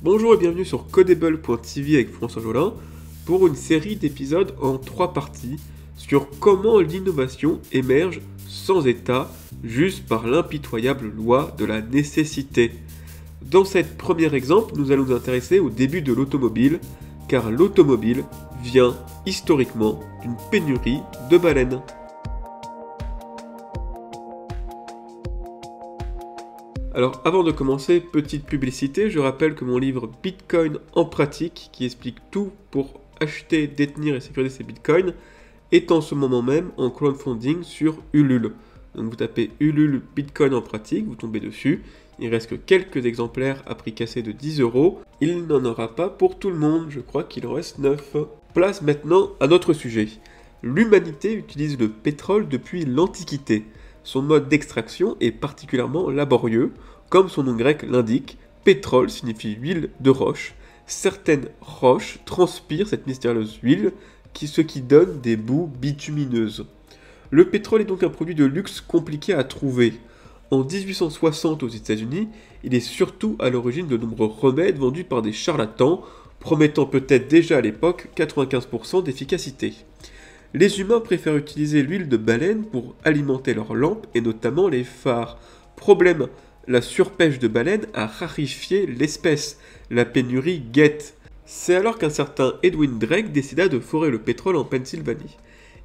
Bonjour et bienvenue sur Codable.tv avec François Jolin pour une série d'épisodes en 3 parties sur comment l'innovation émerge sans état, juste par l'impitoyable loi de la nécessité. Dans cet premier exemple, nous allons nous intéresser au début de l'automobile, car l'automobile vient historiquement d'une pénurie de baleines. Alors avant de commencer, petite publicité, je rappelle que mon livre Bitcoin en pratique, qui explique tout pour acheter, détenir et sécuriser ses bitcoins, est en ce moment même en crowdfunding sur Ulule. Donc vous tapez Ulule Bitcoin en pratique, vous tombez dessus, il reste que quelques exemplaires à prix cassé de 10 €, il n'en aura pas pour tout le monde, je crois qu'il en reste 9. Place maintenant à notre sujet. L'humanité utilise le pétrole depuis l'Antiquité. Son mode d'extraction est particulièrement laborieux, comme son nom grec l'indique, pétrole signifie huile de roche. Certaines roches transpirent cette mystérieuse huile, ce qui donne des boues bitumineuses. Le pétrole est donc un produit de luxe compliqué à trouver. En 1860 aux États-Unis, il est surtout à l'origine de nombreux remèdes vendus par des charlatans, promettant peut-être déjà à l'époque 95% d'efficacité. Les humains préfèrent utiliser l'huile de baleine pour alimenter leurs lampes et notamment les phares. Problème, la surpêche de baleines a raréfié l'espèce. La pénurie guette. C'est alors qu'un certain Edwin Drake décida de forer le pétrole en Pennsylvanie.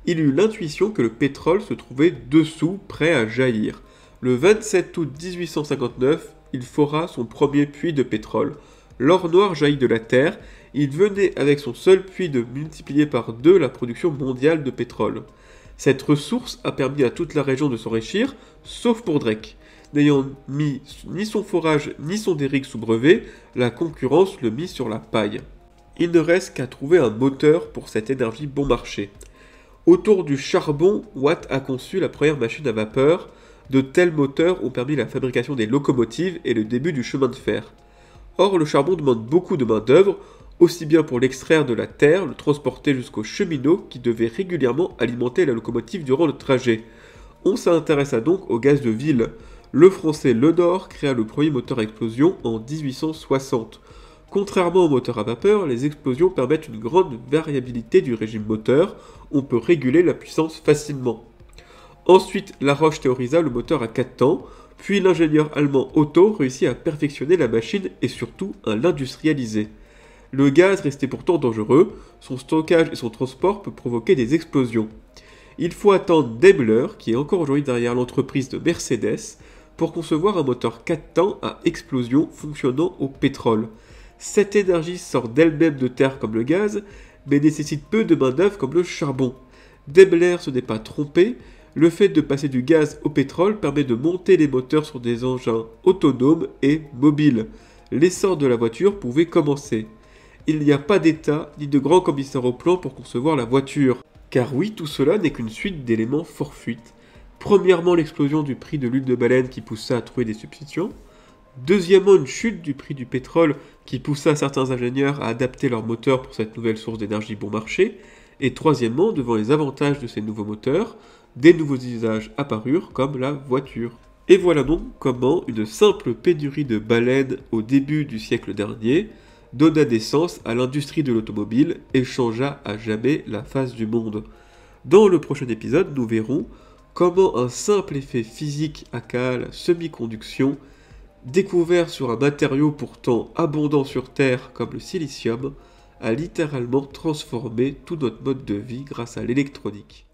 Il eut l'intuition que le pétrole se trouvait dessous, prêt à jaillir. Le 27 août 1859, il fora son premier puits de pétrole. L'or noir jaillit de la terre. Il venait avec son seul puits de multiplier par 2 la production mondiale de pétrole. Cette ressource a permis à toute la région de s'enrichir, sauf pour Drake. N'ayant mis ni son forage ni son derrick sous brevet, la concurrence le mit sur la paille. Il ne reste qu'à trouver un moteur pour cette énergie bon marché. Autour du charbon, Watt a conçu la première machine à vapeur. De tels moteurs ont permis la fabrication des locomotives et le début du chemin de fer. Or, le charbon demande beaucoup de main-d'œuvre, aussi bien pour l'extraire de la terre, le transporter jusqu'au cheminot qui devait régulièrement alimenter la locomotive durant le trajet. On s'intéressa donc au gaz de ville. Le français Lenord créa le premier moteur à explosion en 1860. Contrairement aux moteurs à vapeur, les explosions permettent une grande variabilité du régime moteur, on peut réguler la puissance facilement. Ensuite, Laroche théorisa le moteur à 4 temps, puis l'ingénieur allemand Otto réussit à perfectionner la machine et surtout à l'industrialiser. Le gaz restait pourtant dangereux, son stockage et son transport peuvent provoquer des explosions. Il faut attendre Daimler, qui est encore aujourd'hui derrière l'entreprise de Mercedes, pour concevoir un moteur 4 temps à explosion fonctionnant au pétrole. Cette énergie sort d'elle-même de terre comme le gaz, mais nécessite peu de main-d'œuvre comme le charbon. Daimler se n'est pas trompé, le fait de passer du gaz au pétrole permet de monter les moteurs sur des engins autonomes et mobiles. L'essor de la voiture pouvait commencer. Il n'y a pas d'État ni de grand commissaire au plan pour concevoir la voiture. Car oui, tout cela n'est qu'une suite d'éléments fortuits. Premièrement, l'explosion du prix de l'huile de baleine qui poussa à trouver des substitutions. Deuxièmement, une chute du prix du pétrole qui poussa certains ingénieurs à adapter leurs moteurs pour cette nouvelle source d'énergie bon marché. Et troisièmement, devant les avantages de ces nouveaux moteurs, des nouveaux usages apparurent comme la voiture. Et voilà donc comment une simple pénurie de baleines au début du siècle dernier donna naissance à l'industrie de l'automobile et changea à jamais la face du monde. Dans le prochain épisode, nous verrons comment un simple effet physique aka la semi-conduction, découvert sur un matériau pourtant abondant sur Terre comme le silicium, a littéralement transformé tout notre mode de vie grâce à l'électronique.